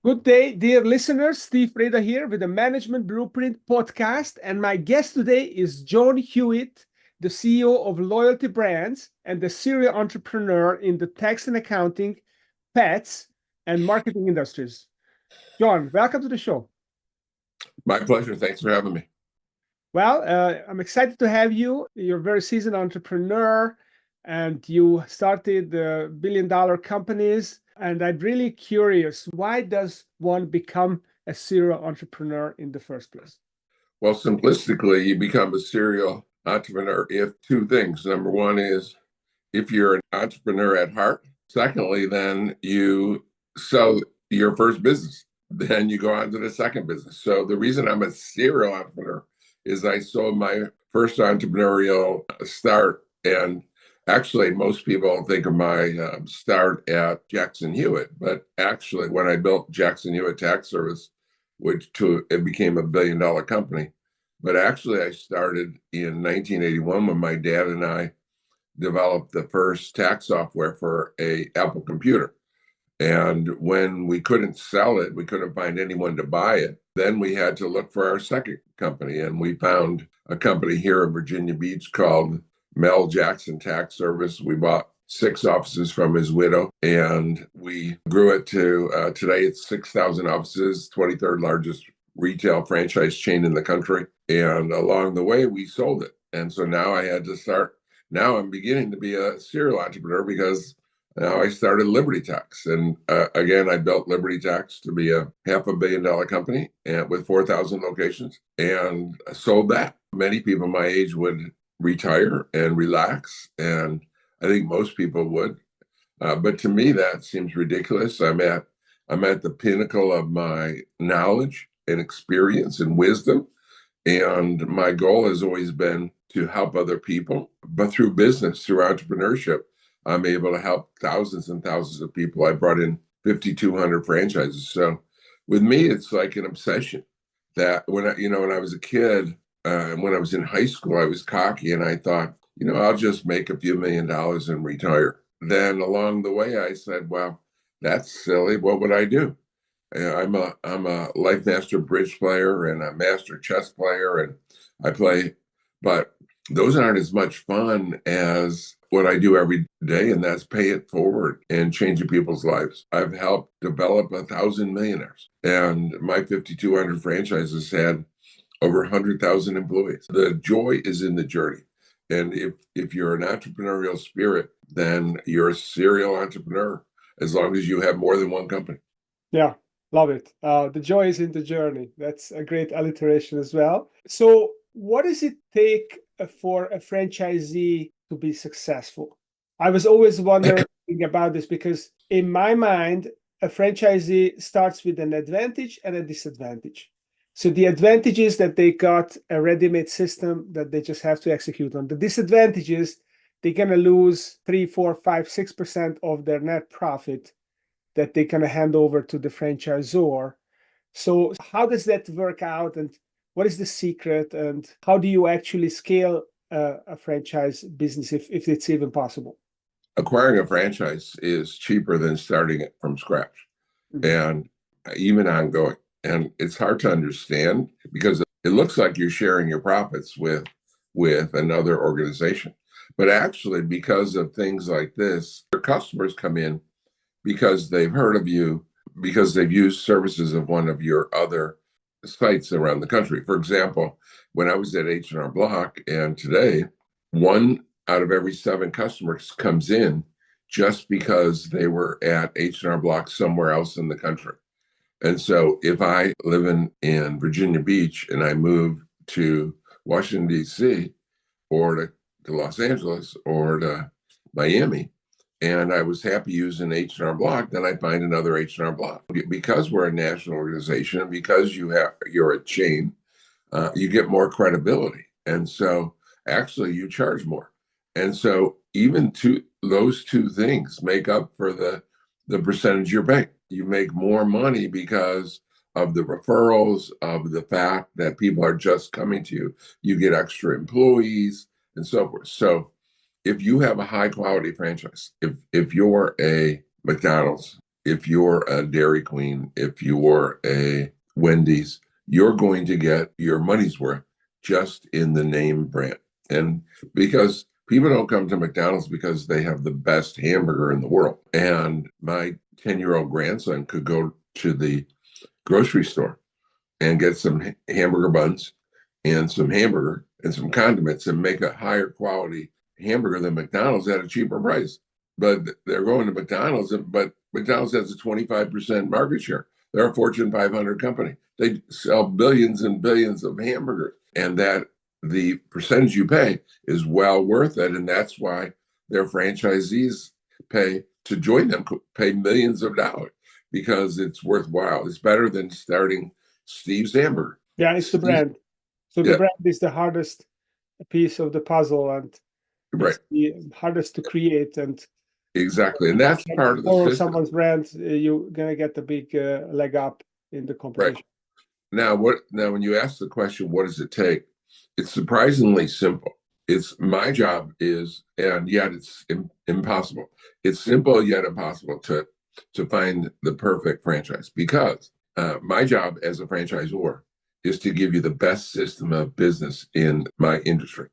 Good day, dear listeners. Steve Preda here with the Management Blueprint podcast. And my guest today is John Hewitt, the CEO of Loyalty Brands and the serial entrepreneur in the tax and accounting, pets, and marketing industries. John, welcome to the show. My pleasure. Thanks for having me. Well, I'm excited to have you. You're a very seasoned entrepreneur and you started billion-dollar companies. And I'm really curious, why does one become a serial entrepreneur in the first place? Well, simplistically, you become a serial entrepreneur if two things. Number one is if you're an entrepreneur at heart. Secondly, then you sell your first business. Then you go on to the second business. So the reason I'm a serial entrepreneur is I sold my first entrepreneurial start. And actually, most people think of my start at Jackson Hewitt. But actually, when I built Jackson Hewitt Tax Service, it became a billion-dollar company. But actually, I started in 1981 when my dad and I developed the first tax software for an Apple computer. And when we couldn't sell it, we couldn't find anyone to buy it, then we had to look for our second company. And we found a company here in Virginia Beach called Mel Jackson Tax Service. We bought 6 offices from his widow, and we grew it to today it's 6,000 offices, 23rd largest retail franchise chain in the country. And along the way, we sold it. And so now I had to start. Now I'm beginning to be a serial entrepreneur because now I started Liberty Tax. And again, I built Liberty Tax to be a $500 million company and with 4,000 locations and sold that. Many people my age would retire and relax. And I think most people would. But to me, that seems ridiculous. I'm at the pinnacle of my knowledge and experience and wisdom. And my goal has always been to help other people. But through business, through entrepreneurship, I'm able to help thousands and thousands of people. I brought in 5,200 franchises. So with me, it's like an obsession that when I was a kid, when I was in high school, I was cocky and I thought, I'll just make a few $1 million and retire. Then along the way, I said, well, that's silly. What would I do? I'm a life master bridge player and a master chess player, and I play, but those aren't as much fun as what I do every day, and that's pay it forward and changing people's lives. I've helped develop 1,000 millionaires, and my 5,200 franchises had over 100,000 employees. The joy is in the journey. And if you're an entrepreneurial spirit, then you're a serial entrepreneur, as long as you have more than one company. Yeah. Love it. The joy is in the journey. That's a great alliteration as well. So what does it take for a franchisee to be successful? I was always wondering about this because in my mind, a franchisee starts with an advantage and a disadvantage. So the advantage is that they got a ready-made system that they just have to execute on. The disadvantage is they're going to lose 3, 4, 5, 6% of their net profit that they kind of hand over to the franchisor. So how does that work out, and what is the secret, and how do you actually scale a franchise business if it's even possible? Acquiring a franchise is cheaper than starting it from scratch, and even ongoing. And it's hard to understand because it looks like you're sharing your profits with another organization. But actually, because of things like this, your customers come in because they've heard of you, because they've used services of one of your other sites around the country. For example, when I was at H&R Block, and today, 1 out of every 7 customers comes in just because they were at H&R Block somewhere else in the country. And so if I live in Virginia Beach and I move to Washington, D.C., or to Los Angeles or to Miami, and I was happy using H&R Block, then I find another H&R Block. Because we're a national organization, because you're a chain, you get more credibility. And so actually you charge more. And so even those two things make up for the percentage you're paying. You make more money because of the referrals, of the fact that people are just coming to you. You get extra employees and so forth. So if you have a high quality franchise, if you're a McDonald's if you're a Dairy Queen, if you're a Wendy's, you're going to get your money's worth just in the name brand. And because people don't come to McDonald's because they have the best hamburger in the world. And my 10-year-old grandson could go to the grocery store and get some hamburger buns and some hamburger and some condiments and make a higher quality hamburger than McDonald's at a cheaper price. But they're going to McDonald's, but McDonald's has a 25% market share. They're a Fortune 500 company. They sell billions and billions of hamburgers, and that the percentage you pay is well worth it. And that's why their franchisees pay to join them, pay millions of dollars because it's worthwhile. It's better than starting Steve's Hamburger. Yeah, it's the brand. So the brand is the hardest piece of the puzzle, and right, it's the hardest to create. And exactly, and that's part of the system. Someone's brand, you're gonna get a big leg up in the competition. Right. Now, when you ask the question, what does it take? It's surprisingly simple. It's my job is, and yet it's impossible. It's simple yet impossible to find the perfect franchise, because my job as a franchisor is to give you the best system of business in my industry.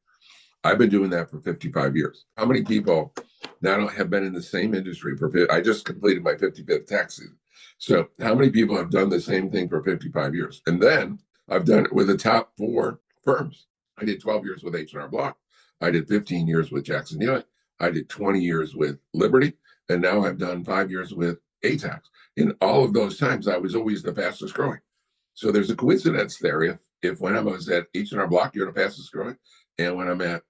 I've been doing that for 55 years. How many people now have been in the same industry for, I just completed my 55th tax season. So how many people have done the same thing for 55 years? And then I've done it with the top 4 firms. I did 12 years with H&R Block. I did 15 years with Jackson Hewitt. I did 20 years with Liberty. And now I've done 5 years with ATAX. In all of those times, I was always the fastest growing. So there's a coincidence there. If when I was at H&R Block, you're the fastest growing. And when I'm at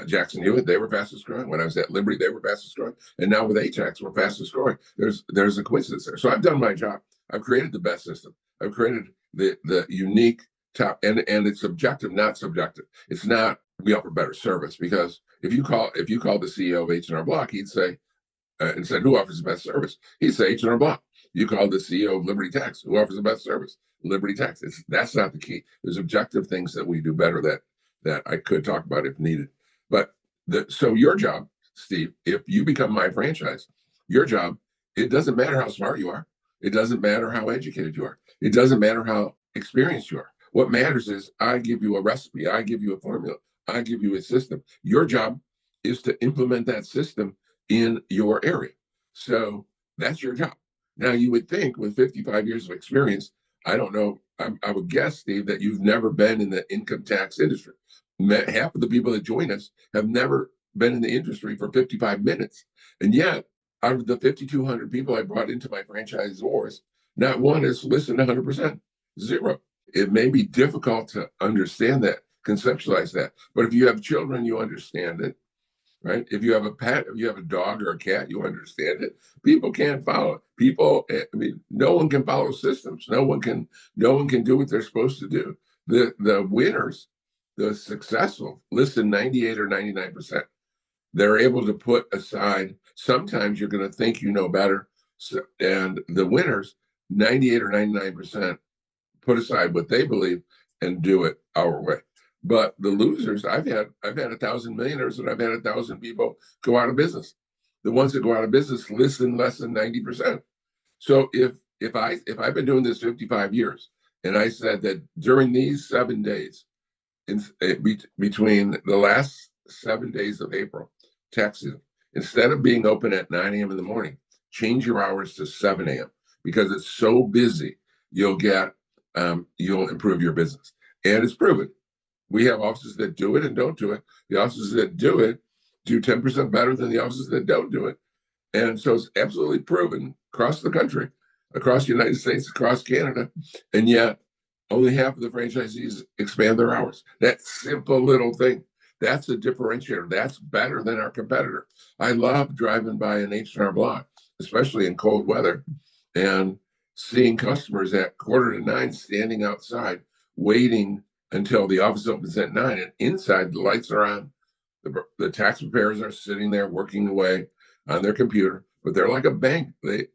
Jackson Hewitt, they were fastest growing. When I was at Liberty, they were fastest growing. And now with ATAX, we're fastest growing. There's a coincidence there. So I've done my job. I've created the best system. I've created the unique top, and it's objective, not subjective. It's not we offer better service, because if you call the CEO of H&R Block, he'd say, and said, who offers the best service? He'd say H&R Block. You call the CEO of Liberty Tax, who offers the best service? Liberty Tax. That's not the key. There's objective things that we do better that I could talk about if needed. But so your job, Steve, if you become my franchise, your job, it doesn't matter how smart you are. It doesn't matter how educated you are. It doesn't matter how experienced you are. What matters is I give you a recipe. I give you a formula. I give you a system. Your job is to implement that system in your area. So that's your job. Now, you would think with 55 years of experience, I don't know, I would guess, Steve, that you've never been in the income tax industry. Half of the people that join us have never been in the industry for 55 minutes. And yet, out of the 5,200 people I brought into my franchisors, not one has listened 100%. Zero. It may be difficult to understand that, conceptualize that. But if you have children, you understand it, right? If you have a pet, if you have a dog or a cat, you understand it. People can't follow it. No one can follow systems. No one can do what they're supposed to do. The winners, the successful, listen 98 or 99%. They're able to put aside, sometimes you're going to think you know better. And the winners, 98 or 99%, put aside what they believe and do it our way. But the losers, I've had 1,000 millionaires, and I've had 1,000 people go out of business. The ones that go out of business listen less than 90%. So if I've been doing this 55 years, and I said that during these 7 days, between the last 7 days of April, tax season, instead of being open at 9 a.m. in the morning, change your hours to 7 a.m. because it's so busy. You'll improve your business, and it's proven. We have offices that do it and don't do it. The offices that do it do 10% better than the offices that don't do it. And so it's absolutely proven across the country, across the United States, across Canada, and yet only half of the franchisees expand their hours. That simple little thing, that's a differentiator. That's better than our competitor. I love driving by an H&R Block, especially in cold weather, and seeing customers at 8:45 standing outside waiting until the office opens at 9, and inside the lights are on. The tax preparers are sitting there working away on their computer, but they're like a bank. They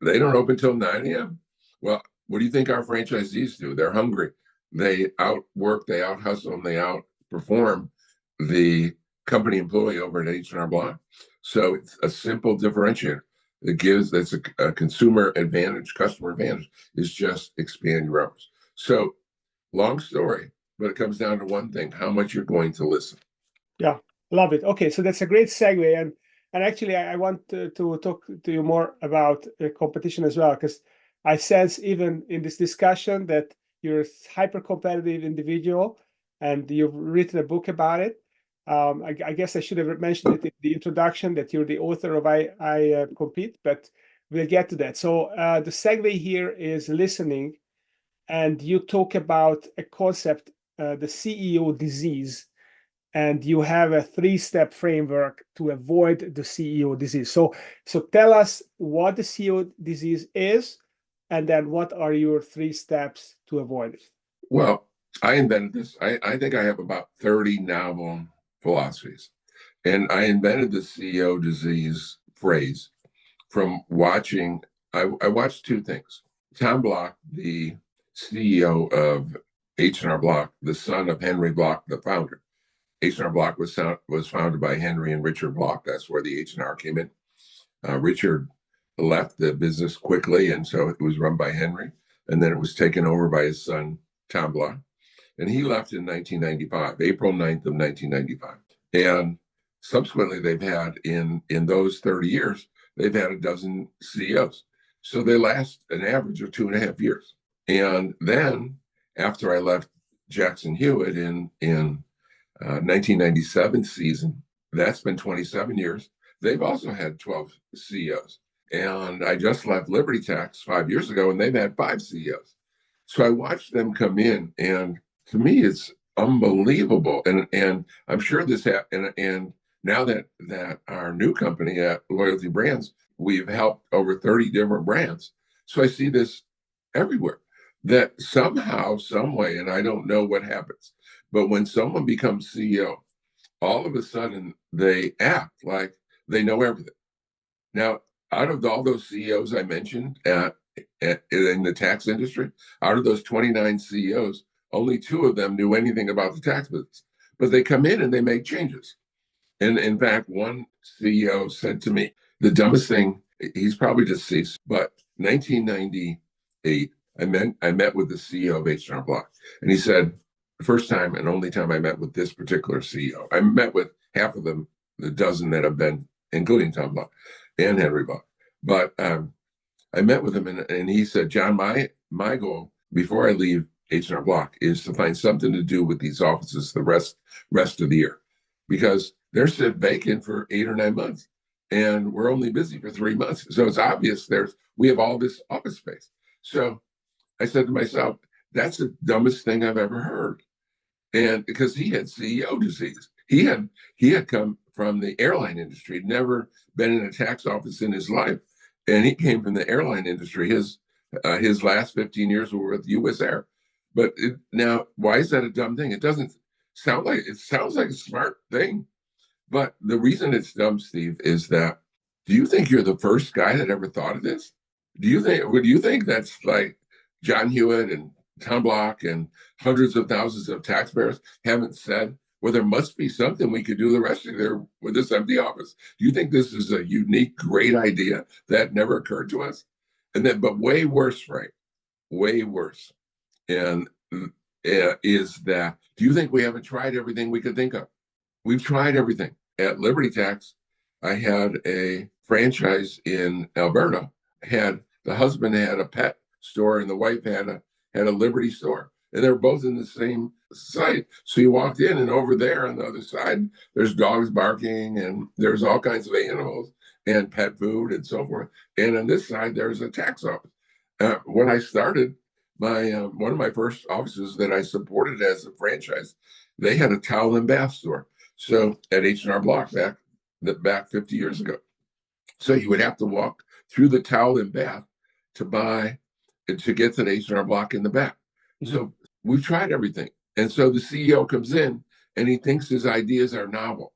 don't open till 9 a.m. Well, what do you think our franchisees do? They're hungry. They outwork, they out hustle, and they outperform the company employee over at H&R Block. So it's a simple differentiator. that's a consumer advantage, customer advantage, is just expand your hours. So long story, but it comes down to one thing: how much you're going to listen. Yeah, love it. Okay, so that's a great segue, and actually, I want to talk to you more about competition as well, because I sense even in this discussion that you're a hyper competitive individual, and you've written a book about it. I guess I should have mentioned it in the introduction that you're the author of I Compete, but we'll get to that. So the segue here is listening, and you talk about a concept, the CEO disease, and you have a three-step framework to avoid the CEO disease. So tell us what the CEO disease is, and then what are your three steps to avoid it? Well, I invented this. I think I have about 30 novel philosophies. And I invented the CEO disease phrase from watching, I watched two things. Tom Block, the CEO of H&R Block, the son of Henry Block, the founder. H&R Block was founded by Henry and Richard Block. That's where the H&R came in. Richard left the business quickly, and so it was run by Henry. And then it was taken over by his son, Tom Block. And he left in 1995, April 9th of 1995. And subsequently, they've had in those 30 years, they've had a dozen CEOs. So they last an average of 2.5 years. And then after I left Jackson Hewitt in 1997 season, that's been 27 years. They've also had 12 CEOs. And I just left Liberty Tax 5 years ago, and they've had 5 CEOs. So I watched them come in, and to me, it's unbelievable. And I'm sure this happened. And now that our new company at Loyalty Brands, we've helped over 30 different brands. So I see this everywhere, that somehow, some way, and I don't know what happens, but when someone becomes CEO, all of a sudden they act like they know everything. Now, out of all those CEOs I mentioned in the tax industry, out of those 29 CEOs, only 2 of them knew anything about the tax business. But they come in and they make changes. And in fact, one CEO said to me, the dumbest thing, he's probably deceased, but 1998, I met with the CEO of H&R Block. And he said, the first time and only time I met with this particular CEO, I met with half of them, the dozen that have been, including Tom Block and Henry Block. But I met with him, and he said, John, my goal before I leave H&R Block is to find something to do with these offices the rest of the year, because they're sitting vacant for 8 or 9 months, and we're only busy for 3 months. So it's obvious we have all this office space. So I said to myself, that's the dumbest thing I've ever heard. And because he had CEO disease, he had come from the airline industry, never been in a tax office in his life, and he came from the airline industry. His last 15 years were with U.S. Air. But now, why is that a dumb thing? It sounds like a smart thing, but the reason it's dumb, Steve, is that, do you think you're the first guy that ever thought of this? Do you think that's like John Hewitt and Tom Block and hundreds of thousands of taxpayers haven't said, well, there must be something we could do the rest of the year with this empty office? Do you think this is a unique, great idea that never occurred to us? And then, but way worse, Frank, way worse. And is that, do you think we haven't tried everything we could think of? We've tried everything. At Liberty Tax, I had a franchise in Alberta. The husband had a pet store and the wife had a Liberty store, and they're both in the same site. So you walked in, and over there on the other side, there's dogs barking, and there's all kinds of animals and pet food and so forth. And on this side, there's a tax office. When I started, one of my first offices that I supported as a franchise, they had a towel and bath store. So at H&R Block back 50 years ago. So you would have to walk through the towel and bath to get to the H&R Block in the back. Mm-hmm. So we've tried everything. And so the CEO comes in and he thinks his ideas are novel,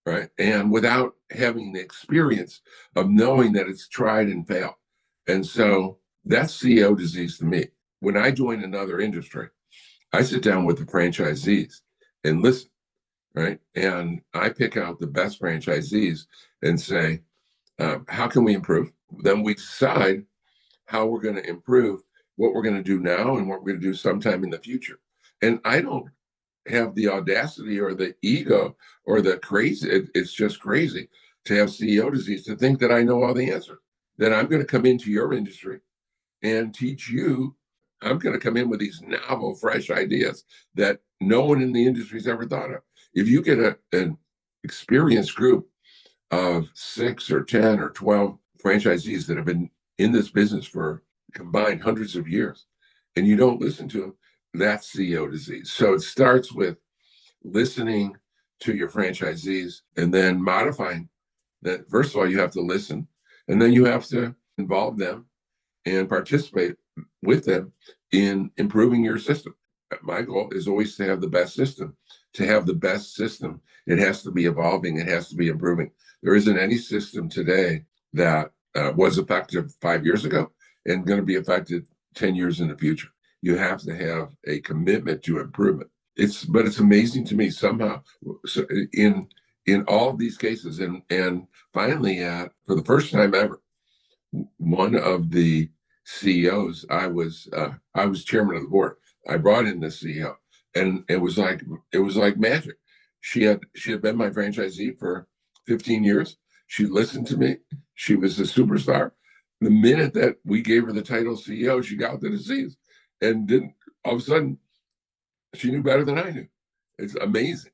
right? And without having the experience of knowing that it's tried and failed. And so that's CEO disease to me. When I join another industry, I sit down with the franchisees and listen, right? And I pick out the best franchisees and say, how can we improve? then we decide how we're going to improve, what we're going to do now and what we're going to do sometime in the future. And I don't have the audacity or the ego or the crazy, it's just crazy to have CEO disease, to think that I know all the answers, that I'm going to come into your industry and teach you. I'm going to come in with these novel, fresh ideas that no one in the industry's ever thought of. If you get an experienced group of 6 or 10 or 12 franchisees that have been in this business for combined hundreds of years, and you don't listen to them, that's CEO disease. So it starts with listening to your franchisees and then modifying that. First of all, you have to listen, and then you have to involve them and participate with them in improving your system. My goal is always to have the best system. To have the best system, it has to be evolving, it has to be improving. There isn't any system today that was effective 5 years ago and going to be effective 10 years in the future. You have to have a commitment to improvement. But it's amazing to me somehow, so in all of these cases, and finally, for the first time ever, one of the CEOs, I was chairman of the board. I brought in the CEO, and it was like magic. She had been my franchisee for 15 years. She listened to me. She was a superstar. The minute that we gave her the title CEO, she got the disease, and didn't. All of a sudden, she knew better than I knew. It's amazing.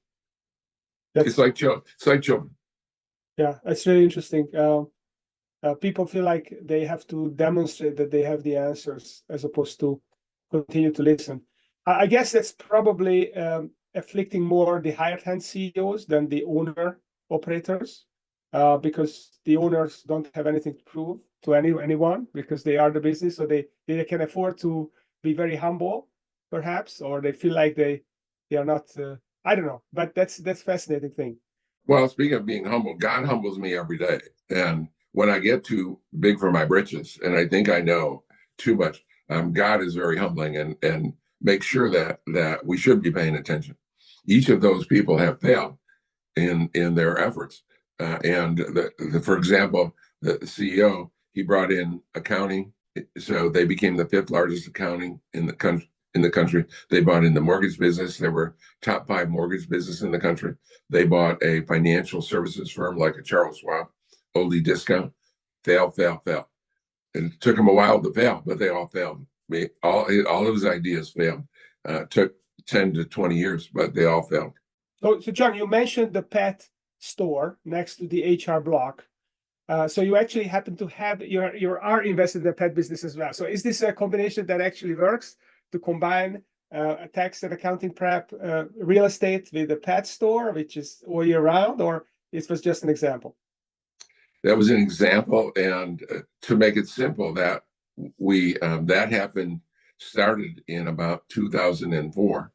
That's It's like children. yeah, that's really interesting. People feel like they have to demonstrate that they have the answers as opposed to continue to listen. I guess that's probably afflicting more the hired hand CEOs than the owner operators, because the owners don't have anything to prove to anyone because they are the business, so they can afford to be very humble, perhaps, or they feel like they are not. I don't know, but that's fascinating thing. Well, speaking of being humble, God humbles me every day. And when I get too big for my britches, and I think I know too much, God is very humbling and make sure that we should be paying attention. Each of those people have failed in their efforts. And for example, the CEO, he brought in accounting, so they became the fifth largest accounting in the country. They bought in the mortgage business. They were top 5 mortgage business in the country. They bought a financial services firm like a Charles Schwab, only discount. Fail, fail, fail. And it took them a while to fail, but they all failed. All of his ideas failed. Took 10 to 20 years, but they all failed. So John, you mentioned the pet store next to the HR block. So you actually happen to have you are invested in the pet business as well. So is this a combination that actually works to combine a tax and accounting prep, real estate with a pet store, which is all year round, or it was just an example? That was an example, and to make it simple, that happened started in about 2004,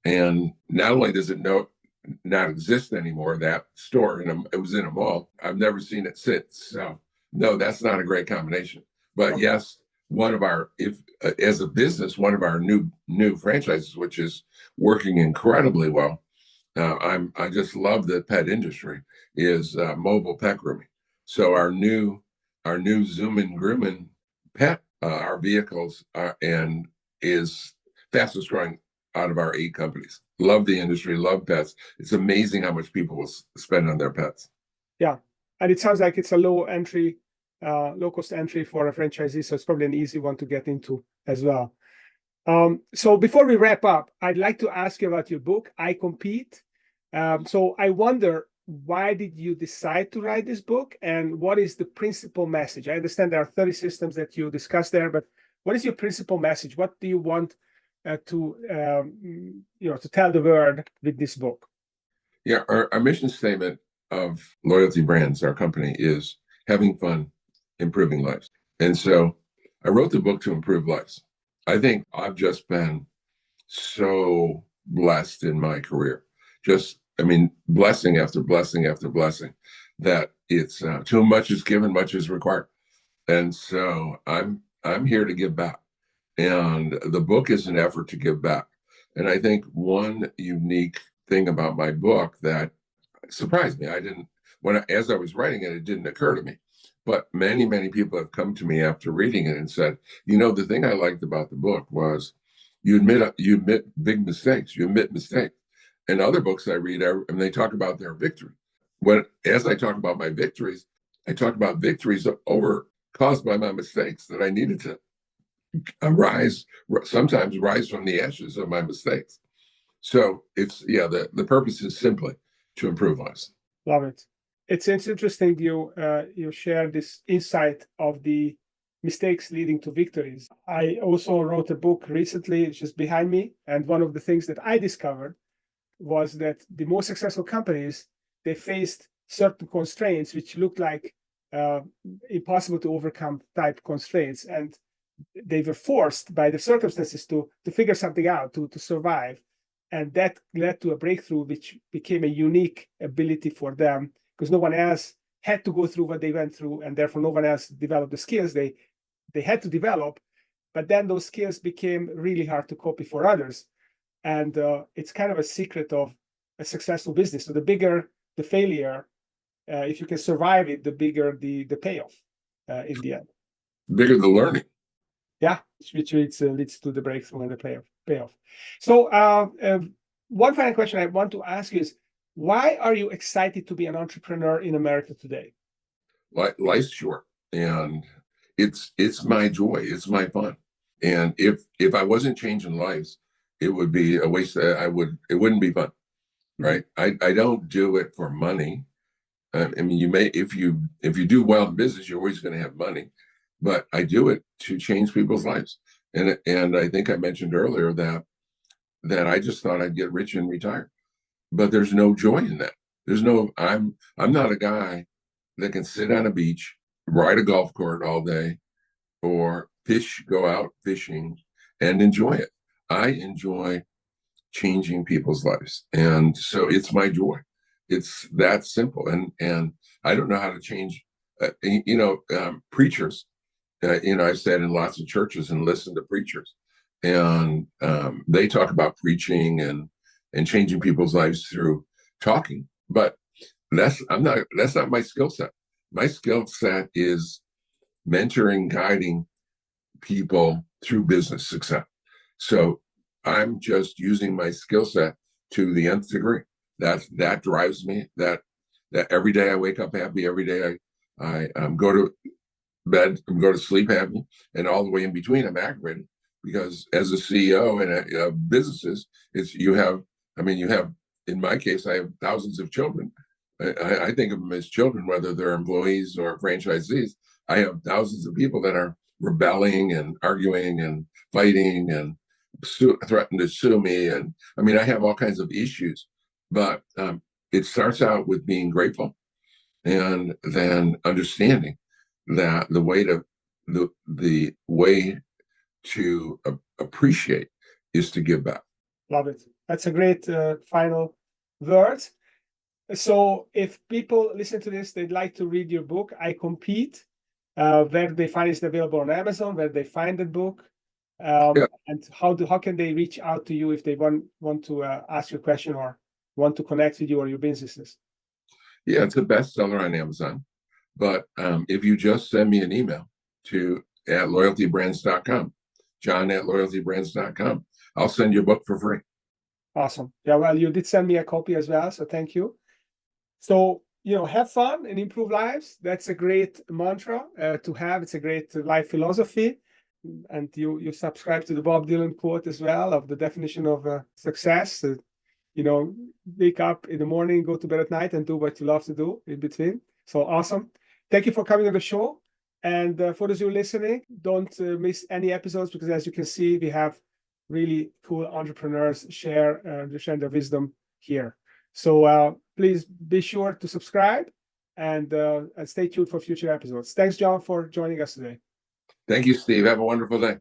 and not only does it not exist anymore, that store, and it was in a mall. I've never seen it since. So no, that's not a great combination. But yes, one of our, if as a business, one of our new franchises, which is working incredibly well. I just love the pet industry, is mobile pet grooming. So our new Zoom and Groomin pet, our vehicles are, and is fastest growing out of our 8 companies. Love the industry, love pets. It's amazing how much people will spend on their pets. Yeah, and it sounds like it's a low cost entry for a franchisee, so it's probably an easy one to get into as well. So before we wrap up, I'd like to ask you about your book, I Compete. So I wonder, why did you decide to write this book, and what is the principal message? I understand there are 30 systems that you discussed there, but what is your principal message? What do you want to tell the world with this book? Yeah, our mission statement of Loyalty Brands, our company, is having fun, improving lives. And so I wrote the book to improve lives. I think I've just been so blessed in my career. Blessing after blessing after blessing, that it's too much is given, much is required. And so I'm here to give back. And the book is an effort to give back. And I think one unique thing about my book that surprised me, as I was writing it, it didn't occur to me. But many, many people have come to me after reading it and said, you know, the thing I liked about the book was you admit big mistakes, you admit mistakes. And other books I read, and they talk about their victory. As I talk about my victories, I talk about victories over caused by my mistakes that I needed to sometimes rise from the ashes of my mistakes. So the purpose is simply to improve lives. Love it. It's interesting you share this insight of the mistakes leading to victories. I also wrote a book recently, it's just behind me, and one of the things that I discovered was that the most successful companies, they faced certain constraints which looked like uh, impossible to overcome type constraints, and they were forced by the circumstances to figure something out to survive, and that led to a breakthrough which became a unique ability for them because no one else had to go through what they went through, and therefore no one else developed the skills they had to develop. But then those skills became really hard to copy for others, and it's kind of a secret of a successful business. So the bigger the failure, if you can survive it, the bigger the payoff in the end. Bigger the learning. Yeah, which leads to the breakthrough and the payoff. So one final question I want to ask you is, why are you excited to be an entrepreneur in America today? Life's short, and it's my joy, it's my fun. And if I wasn't changing lives, it would be a waste. It wouldn't be fun, right? I don't do it for money. I mean, you may if you do well in business, you're always going to have money, but I do it to change people's lives. And I think I mentioned earlier that I just thought I'd get rich and retire, but there's no joy in that. I'm not a guy that can sit on a beach, ride a golf cart all day, or go out fishing and enjoy it. I enjoy changing people's lives, and so it's my joy. It's that simple. And I don't know how to change. Preachers. I've sat in lots of churches and listened to preachers, and they talk about preaching and changing people's lives through talking. But that's not my skill set. My skill set is mentoring, guiding people through business success. So I'm just using my skill set to the nth degree. That drives me. That every day I wake up happy. Every day I go to bed and go to sleep happy, and all the way in between I'm aggravated because as a CEO and businesses, you have. In my case, I have thousands of children. I think of them as children, whether they're employees or franchisees. I have thousands of people that are rebelling and arguing and fighting and threaten to sue me. And I have all kinds of issues, but it starts out with being grateful and then understanding that the way to appreciate is to give back. Love it. That's a great final word. So if people listen to this, they'd like to read your book, I Compete, where they find it available on Amazon, where they find the book, Yeah. and how can they reach out to you if they want to ask you a question or want to connect with you or your businesses? Yeah, it's a bestseller on Amazon. But if you just send me an email at loyaltybrands.com, john@loyaltybrands.com, I'll send you a book for free. Awesome. Yeah, well, you did send me a copy as well, so thank you. So, have fun and improve lives. That's a great mantra to have. It's a great life philosophy. And you subscribe to the Bob Dylan quote as well of the definition of success. Wake up in the morning, go to bed at night, and do what you love to do in between. So awesome. Thank you for coming on the show. And for those who are listening, don't miss any episodes because as you can see, we have really cool entrepreneurs share their wisdom here. So please be sure to subscribe and stay tuned for future episodes. Thanks, John, for joining us today. Thank you, Steve. Have a wonderful day.